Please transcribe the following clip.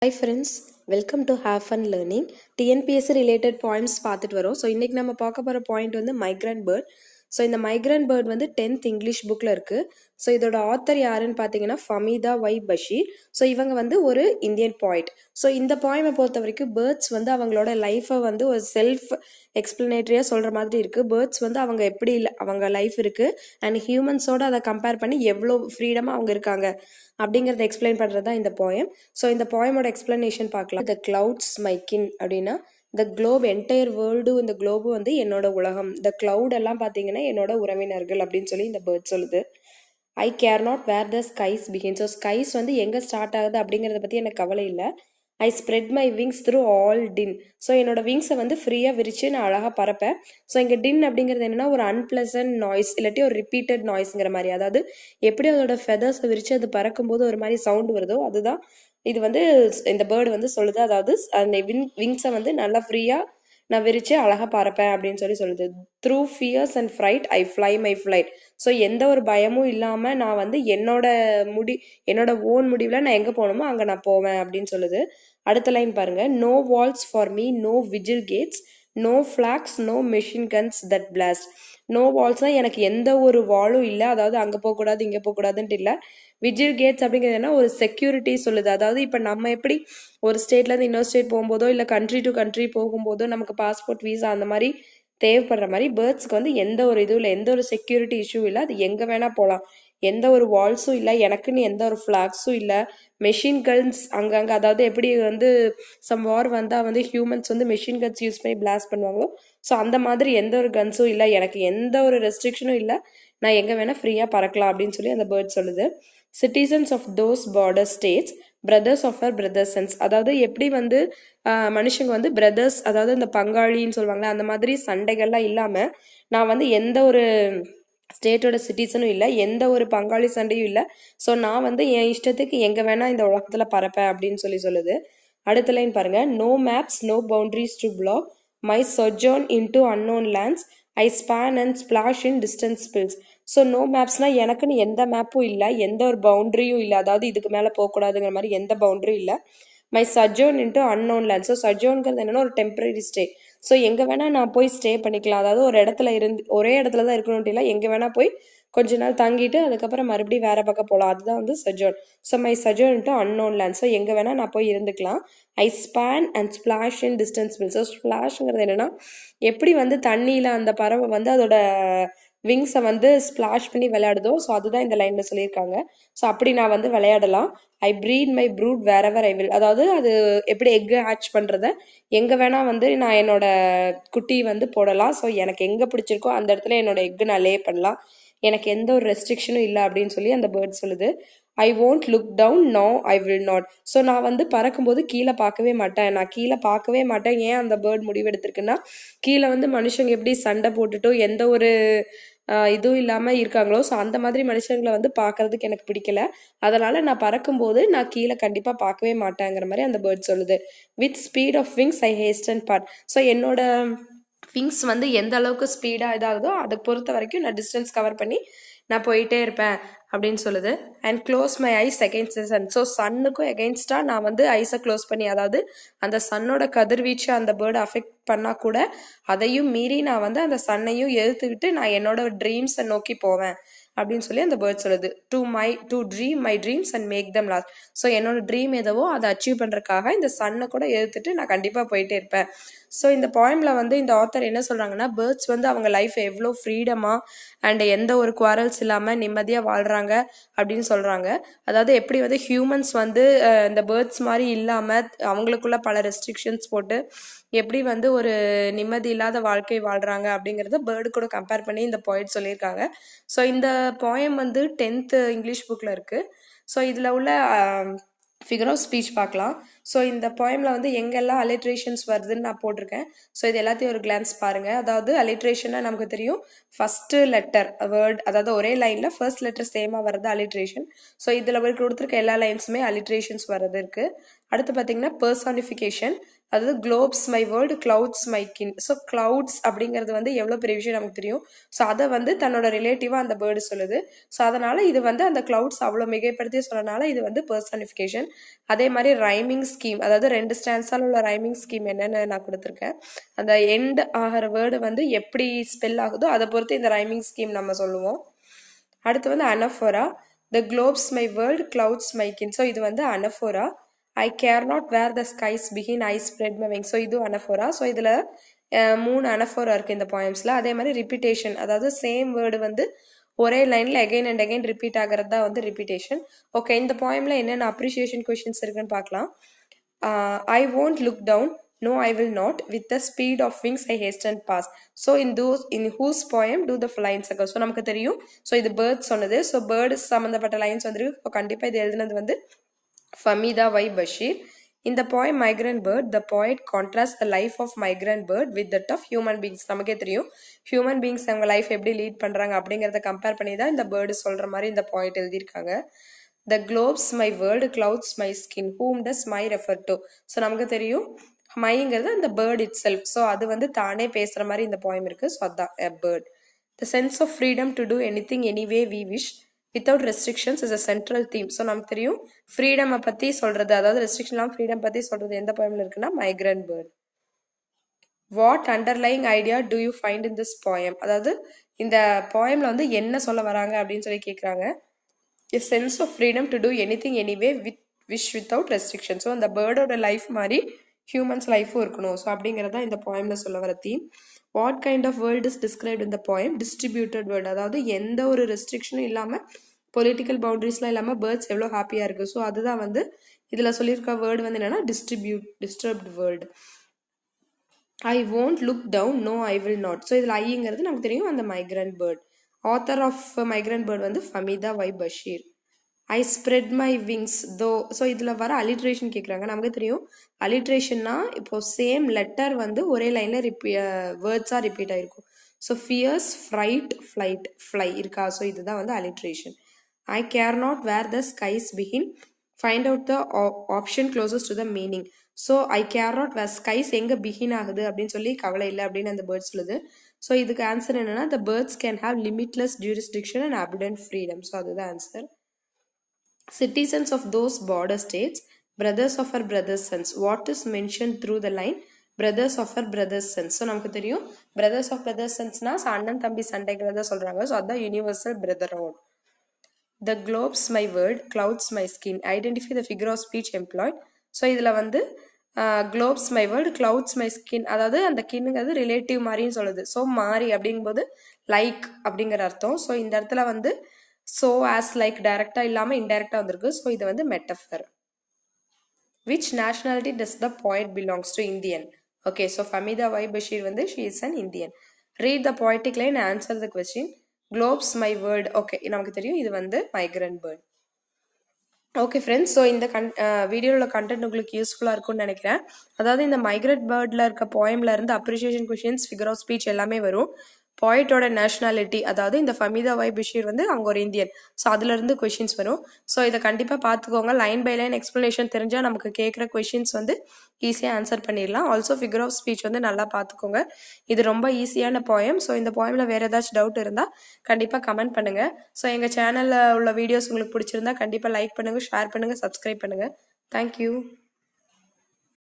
Hi friends, welcome to Have Fun Learning. TNPSC related poems பார்த்துட்டு வரோம். So இன்னைக்கு நம்ம பார்க்க போகிற பாயிண்ட் வந்து மைக்ரண்ட் பேர்ட். ஸோ இந்த மைக்ரண்ட் பேர்ட் வந்து 10th இங்கிலீஷ் புக்கில் இருக்குது. ஸோ இதோட ஆத்தர் யாருன்னு பார்த்தீங்கன்னா ஃபமீதா ஒய் பஷீர். ஸோ இவங்க வந்து ஒரு இந்தியன் பாய்ட். ஸோ இந்த பாயமை பொறுத்த வரைக்கும் பேர்ட்ஸ் வந்து அவங்களோட லைஃப்பை வந்து ஒரு செல்ஃப் எக்ஸ்பிளனேட்டரியாக சொல்கிற மாதிரி இருக்குது. பேர்ட்ஸ் வந்து அவங்க எப்படி இல்லை அவங்க லைஃப் இருக்குது அண்ட் ஹியூமன்ஸோட அதை கம்பேர் பண்ணி எவ்வளோ ஃப்ரீடமாக அவங்க இருக்காங்க அப்படிங்கிறத எக்ஸ்பிளைன் பண்ணுறது தான் இந்த போயம். ஸோ இந்த போயமோட எக்ஸ்பிளனேஷன் பார்க்கலாம். த கிளவுட்ஸ் மை கின் அப்படின்னா த குளோப் என்டையர் வேர்ல்டு, இந்த குளோபு வந்து என்னோட உலகம், த கிளவுட் எல்லாம் பார்த்தீங்கன்னா என்னோட உறவினர்கள் அப்படின்னு சொல்லி இந்த பேர்ட் சொல்லுது. I care not where the skies begin. So skies வந்து எங்கே ஸ்டார்ட் ஆகுது அப்படிங்கிறத பற்றி எனக்கு கவலை இல்லை. I spread my wings through all din. So என்னோட விங்ஸை வந்து ஃப்ரீயாக விரித்து நான் அழகாக பறப்பேன். ஸோ இங்கே டின் அப்படிங்கிறது என்னென்னா ஒரு அன்பிளசன்ட் நாய்ஸ் இல்லாட்டி ஒரு ரிப்பீட்டட் நாய்ஸுங்கிற மாதிரி. அதாவது எப்படி அதோட ஃபெதர்ஸை விரித்து அது பறக்கும்போது ஒரு மாதிரி சவுண்டு வருதோ அதுதான் இது வந்து இந்த பேர்டு வந்து சொல்லுது. அதாவது அந்த விங்ஸை வந்து நல்லா ஃப்ரீயாக நான் விரித்து அழகாக பறப்பேன் அப்படின்னு சொல்லி சொல்லுது. Through fears and fright I fly my flight. So எந்த ஒரு பயமும் இல்லாமல் நான் வந்து என்னோட ஓன் முடிவில் நான் எங்கே போகணுமோ அங்கே நான் போவேன் அப்படின்னு சொல்லுது. அடுத்த லைன் பாருங்க. No walls for me, no vigil gates, no flags, no machine guns that blast. No வால்ஸ்னால் எனக்கு எந்த ஒரு வாலும் இல்லை, அதாவது அங்கே போகக்கூடாது இங்கே போகக்கூடாதுன்ட்டு இல்லை. விஜில் கேட்ஸ் அப்படிங்கிறதுனா ஒரு செக்யூரிட்டி சொல்லுது. அதாவது இப்போ நம்ம எப்படி ஒரு ஸ்டேட்லேருந்து இன்னொரு ஸ்டேட் போகும்போதோ இல்லை கண்ட்ரி டு கண்ட்ரி போகும்போதோ நமக்கு பாஸ்போர்ட் வீசா அந்த மாதிரி தேவைப்படுற மாதிரி பேர்ட்ஸ்க்கு வந்து எந்த ஒரு இதுவும் இல்லை, எந்த ஒரு செக்யூரிட்டி இஷ்யூ இல்லை, அது எங்கே வேணால் போகலாம், எந்த ஒரு வால்ஸும் இல்லை, எனக்குன்னு எந்த ஒரு ஃப்ளாக்ஸும் இல்லை. மெஷின் கன்ஸ் அங்கங்கே, அதாவது எப்படி வந்து சம் வார் வந்தால் வந்து ஹியூமன்ஸ் வந்து மெஷின் கன்ஸ் யூஸ் பண்ணி பிளாஸ்ட் பண்ணுவாங்களோ ஸோ அந்த மாதிரி எந்த ஒரு கன்ஸும் இல்லை, எனக்கு எந்த ஒரு ரெஸ்ட்ரிக்ஷனும் இல்லை, நான் எங்கே வேணால் ஃப்ரீயாக பறக்கலாம் அப்படின்னு சொல்லி அந்த பேர்ட் சொல்லுது. Citizens of those border states, brothers of our brothers sons. அதாவது எப்படி வந்து மனுஷங்க வந்து பிரதர்ஸ், அதாவது இந்த பங்காளின்னு சொல்லுவாங்களே அந்த மாதிரி சண்டைகள்லாம் இல்லாமல் நான் வந்து எந்த ஒரு ஸ்டேட்டோட சிட்டிசனும் இல்லை, எந்த ஒரு பங்காளி சண்டையும் இல்லை, ஸோ நான் வந்து என் இஷ்டத்துக்கு எங்கே வேணால் இந்த உலகத்தில் பறப்பேன் அப்படின்னு சொல்லி சொல்லுது. அடுத்த லைன் பாருங்க. No maps, no boundaries to block my sojourn into unknown lands, I span and splash in distance spills. So no மேப்ஸ்னால் எனக்குன்னு எந்த மேப்பும் இல்லை, எந்த ஒரு பவுண்டரியும் இல்லை, அதாவது இதுக்கு மேலே போகக்கூடாதுங்கிற மாதிரி எந்த பவுண்டரியும் இல்லை. My sojourn into unknown land. So சஜோன்கிறது என்னென்னா ஒரு டெம்பரரி ஸ்டே. ஸோ எங்கே வேணால் நான் போய் ஸ்டே பண்ணிக்கலாம், அதாவது ஒரு இடத்துல ஒரே இடத்துல தான் இருக்கணும்ட்டு இல்லை, எங்கே வேணால் போய் கொஞ்ச நாள் தங்கிட்டு அதுக்கப்புறம் மறுபடியும் வேறு பக்கம் போகலாம், அதுதான் வந்து sojourn. So my sojourn into unknown land. So எங்கே வேணால் நான் போய் இருந்துக்கலாம். I span and splash in distance pill. So ஸ்பிளாஷ்ங்கிறது என்னென்னா எப்படி வந்து தண்ணியில் அந்த பறவை வந்து அதோட விங்ஸை வந்து ஸ்பிளாஷ் பண்ணி விளையாடுதோ ஸோ அதுதான் இந்த லைனில் சொல்லியிருக்காங்க. ஸோ அப்படி நான் வந்து விளையாடலாம். I breed my brood wherever I will. அதாவது அது எப்படி எக்கு ஹேட்ச் பண்ணுறத எங்கே வேணால் வந்து நான் என்னோட குட்டி வந்து போடலாம். ஸோ எனக்கு எங்கே பிடிச்சிருக்கோ அந்த இடத்துல என்னோட எக்கு நான் லே பண்ணலாம், எனக்கு எந்த ஒரு ரெஸ்ட்ரிக்ஷனும் இல்லை அப்படின்னு சொல்லி அந்த பேர்ட் சொல்லுது. I won't look down, no I will not. So நான் வந்து பறக்கும்போது கீழே பார்க்கவே மாட்டேன், நான் கீழே பார்க்கவே மாட்டேன். ஏன் அந்த பேர்ட் முடிவெடுத்திருக்குன்னா கீழே வந்து மனுஷங்க எப்படி சண்டை போட்டுட்டோ எந்த ஒரு இதுவும் இல்லாமல் இருக்காங்களோ ஸோ அந்த மாதிரி மனுஷங்களை வந்து பார்க்கறதுக்கு எனக்கு பிடிக்கல, அதனால் நான் பறக்கும்போது நான் கீழே கண்டிப்பாக பார்க்கவே மாட்டேங்கிற மாதிரி அந்த பேர்ட் சொல்லுது. With speed of wings I hasten part. So என்னோட விங்ஸ் வந்து எந்த அளவுக்கு ஸ்பீடாக இதாகுதோ அதை பொறுத்த வரைக்கும் நான் டிஸ்டன்ஸ் கவர் பண்ணி நான் போயிட்டே இருப்பேன் அப்படின்னு சொல்லுது. And close my eyes against the sun. So சன்னுக்கும் எகெயின்ஸ்டாக நான் வந்து ஐஸை க்ளோஸ் பண்ணி, அதாவது அந்த சன்னோட கதிர்வீச்சு அந்த பேர்டை அஃபெக்ட் பண்ணால் கூட அதையும் மீறி நான் வந்து அந்த சன்னையும் எதிர்த்துக்கிட்டு நான் என்னோட ட்ரீம்ஸை நோக்கி போவேன் அப்படின்னு சொல்லி அந்த பேர்ட் சொல்லுது. To dream my dreams and make them last. So என்னோட ட்ரீம் எதவோ அதை அச்சீவ் பண்ணுறதுக்காக இந்த சன்னை கூட எதிர்த்துட்டு நான் கண்டிப்பாக போயிட்டே இருப்பேன். ஸோ இந்த பாயிண்டில் வந்து இந்த ஆத்தர் என்ன சொல்கிறாங்கன்னா பேர்ட்ஸ் வந்து அவங்க லைஃப் எவ்வளோ ஃப்ரீடமாக அண்ட் எந்த ஒரு குவாரல்ஸ் இல்லாமல் நிம்மதியாக வாழ்கிறாங்க அப்படின்னு சொல்கிறாங்க. அதாவது எப்படி வந்து ஹியூமன்ஸ் வந்து இந்த பேர்ட்ஸ் மாதிரி இல்லாமல் அவங்களுக்குள்ள பல ரெஸ்ட்ரிக்ஷன்ஸ் போட்டு எப்படி வந்து ஒரு நிம்மதி இல்லாத வாழ்க்கை வாழ்கிறாங்க அப்படிங்கிறத பேர்டு கூட கம்பேர் பண்ணி இந்த போய்ட் சொல்லியிருக்காங்க. ஸோ இந்த போயம் வந்து 10th இங்கிலீஷ் புக்கில் இருக்குது. ஸோ இதில் உள்ள ஃபிகர் ஆஃப் ஸ்பீச் பார்க்கலாம். ஸோ இந்த போயமில் வந்து எங்கெல்லாம் அலிட்ரேஷன்ஸ் வருதுன்னு நான் போட்டிருக்கேன். ஸோ இது எல்லாத்தையும் ஒரு கிளான்ஸ் பாருங்கள். அதாவது அலிட்ரேஷன்னா நமக்கு தெரியும் ஃபஸ்ட்டு லெட்டர் வேர்ட், அதாவது ஒரே லைனில் ஃபர்ஸ்ட் லெட்டர் சேமாக வர்றது அலிட்ரேஷன். ஸோ இதில் கொடுத்துருக்க எல்லா லைன்ஸுமே அலிட்ரேஷன்ஸ் வர்றது இருக்குது. அடுத்து பார்த்தீங்கன்னா பர்சானிஃபிகேஷன், அதாவது Globes my world clouds my kin. So clouds அப்படிங்கிறது வந்து எவ்வளோ பெரிய விஷயம் நமக்கு தெரியும். ஸோ அதை வந்து தன்னோட ரிலேட்டிவாக அந்த பேர்டு சொல்லுது. ஸோ அதனால இது வந்து அந்த கிளவுட்ஸ் அவ்வளோ மிகைப்படுத்தி சொல்லனால இது வந்து பர்சானிஃபிகேஷன். அதே மாதிரி ரைமிங் ஸ்கீம், அதாவது 2 ஸ்டான்ஸால் உள்ள ரைமிங் ஸ்கீம் என்னென்னு நான் கொடுத்துருக்கேன். அந்த எண்ட் ஆகிற வேர்டு வந்து எப்படி ஸ்பெல் ஆகுதோ அதை பொறுத்து இந்த ரைமிங் ஸ்கீம் நம்ம சொல்லுவோம். அடுத்து வந்து anaphora, the globes my world clouds my kin. So இது வந்து anaphora. I care not where the skies begin I spread my wing. So இது அனஃபோரா. ஸோ இதில் 3 அனஃபோரா இருக்குது இந்த போயம்ஸில். அதே மாதிரி ரிப்பீட்டேஷன், அதாவது சேம் வேர்டு வந்து ஒரே லைனில் அகைன் அண்ட் அகைன் ரிப்பீட் ஆகிறது தான் வந்து ரிப்பீட்டேஷன். ஓகே, இந்த போயமில் என்னென்ன அப்ரிஷியேஷன் கொஷின்ஸ் இருக்குன்னு பார்க்கலாம். I won't look down, no I will not, with the speed of wings I hasten past. So in whose poem do the lines occur? So நமக்கு தெரியும். So இது பேர்ட்ஸ் சொன்னது. So birds சம்மந்தப்பட்ட lines வந்துருக்கு. இப்போ கண்டிப்பாக இது எழுதுனது வந்து Fameeda Y Basheer. In the poem Migrant Bird, the poet contrasts the life of migrant bird with that of human beings. நமக்கே தெரியும் ஹியூமன் பீயிங்ஸ் அவங்க லைஃப் எப்படி லீட் பண்ணுறாங்க அப்படிங்கிறத கம்பேர் பண்ணி தான் இந்த பேர்டு சொல்கிற மாதிரி இந்த பாயிண்ட் எழுதியிருக்காங்க. The globes my world, clouds my skin, whom does my refer to? So நமக்கு தெரியும் மைங்கிறது அந்த பேர்ட் இட் செல்ஃப். ஸோ அது வந்து தானே பேசுகிற மாதிரி இந்த பாயம் இருக்குது. ஸோ அதுதான் a bird. The sense of freedom to do anything any way we wish without restrictions is a central theme. So நமக்கு தெரியும் ஃப்ரீடமை பற்றி சொல்கிறது, அதாவது ரெஸ்ட்ரிக்ஷன்லாம் ஃப்ரீடம் பற்றி சொல்கிறது எந்த போயமில் இருக்குன்னா migrant bird. What underlying idea do you find in this poem? அதாவது இந்த போயமில் வந்து என்ன சொல்ல வராங்க அப்படின்னு சொல்லி கேட்குறாங்க. A sense of freedom to do anything anyway with wish without restriction. So அந்த பேர்டோட லைஃப் மாதிரி ஹியூமன்ஸ் லைஃபும் இருக்கணும். ஸோ அப்படிங்கிறதா இந்த போயமில் சொல்ல வர theme. What kind of world is described இந்த போயம்? டிஸ்ட்ரிபியூட்டட் வேர்ல்டு, அதாவது எந்த ஒரு ரெஸ்ட்ரிக்ஷனும் இல்லாமல் பொலிட்டிக்கல் பவுண்டரிஸ்லாம் இல்லாமல் பேர்ட்ஸ் எவ்வளோ ஹாப்பியாக இருக்குது. ஸோ அதுதான் வந்து இதில் சொல்லியிருக்க வேர்டு வந்து என்னென்னா disturbed world. I won't look down, no I will not. So இதில் ஐங்கிறது நமக்கு தெரியும் அந்த migrant bird. Author of migrant bird வந்து Fameeda Y Basheer. I spread my wings though. So இதில் வர அலிட்ரேஷன் கேட்குறாங்க. நமக்கு தெரியும் அலிட்ரேஷன்னா இப்போ சேம் லெட்டர் வந்து ஒரே லைனில் வேர்ட்ஸாக ரிப்பீட் ஆகிருக்கும். So fears, fright, flight, fly இருக்கா. ஸோ இதுதான் வந்து alliteration. I care not where the skies begin, find out the option closest to the meaning. So I care not where skies எங்கே begin ஆகுது அப்படின்னு சொல்லி கவலை இல்லை அப்படின்னு அந்த பேர்ட் சொல்லுது. ஸோ இதுக்கு ஆன்சர் என்னன்னா த birds can have limitless jurisdiction and abundant freedom. So அதுதான் answer. Citizens of those border states, brothers of our brothers' sons. What is mentioned through the line brothers of our brothers' sons? So நமக்கு தெரியும் brothers of brothers' sonsனா அண்ணன் தம்பி சண்டைகளை தான் சொல்கிறாங்க. So அதுதான் universal brotherhood. The globes my world, clouds my skin. Identify the figure of speech employed. So இதில் வந்து globes my world, clouds my skin, அதாவது அந்த கின்னுங்கிறது ரிலேட்டிவ் மாதிரின்னு சொல்லுது. ஸோ மாறி அப்படிங்கும்போது லைக் அப்படிங்கிற அர்த்தம். ஸோ இந்த இடத்துல வந்து so as like டைரக்டாக இல்லாமல் இன்டைரக்டாக வந்திருக்கு. ஸோ இது வந்து metaphor. Which nationality does the poet belongs to? Indian. Okay, so Famida Y. Bashir வந்து she is an Indian. Read the poetic line and answer the question. Globes my world. Okay, நமக்கு தெரியும் இது வந்து migrant bird. Okay friends, so இந்த வீடியோவில் content உங்களுக்கு யூஸ்ஃபுல்லாக இருக்கும்னு நினைக்கிறேன். அதாவது இந்த மைக்ரண்ட் பேர்டில் இருக்க போயமில் இருந்து appreciation questions, figure of speech எல்லாமே வரும். பாய்ட்டோட நேஷ்னாலிட்டி, அதாவது இந்த ஃபமீதா வை பஷீர் வந்து அவங்க ஒரு இந்தியன். ஸோ அதுலேருந்து கொஷின்ஸ் வரும். ஸோ இதை கண்டிப்பாக பார்த்துக்கோங்க. லைன் பை லைன் எக்ஸ்ப்ளனேஷன் தெரிஞ்சால் நமக்கு கேட்குற கொஷின்ஸ் வந்து ஈஸியாக ஆன்சர் பண்ணிடலாம். ஆல்சோ ஃபிகர் ஆஃப் ஸ்பீச் வந்து நல்லா பார்த்துக்கோங்க. இது ரொம்ப ஈஸியான போயம். ஸோ இந்த போயமில் வேறு ஏதாச்சும் டவுட் இருந்தால் கண்டிப்பாக கமெண்ட் பண்ணுங்கள். ஸோ எங்கள் சேனலில் உள்ள வீடியோஸ் உங்களுக்கு பிடிச்சிருந்தா கண்டிப்பாக லைக் பண்ணுங்கள், ஷேர் பண்ணுங்கள், சப்ஸ்கிரைப் பண்ணுங்கள். தேங்க்யூ.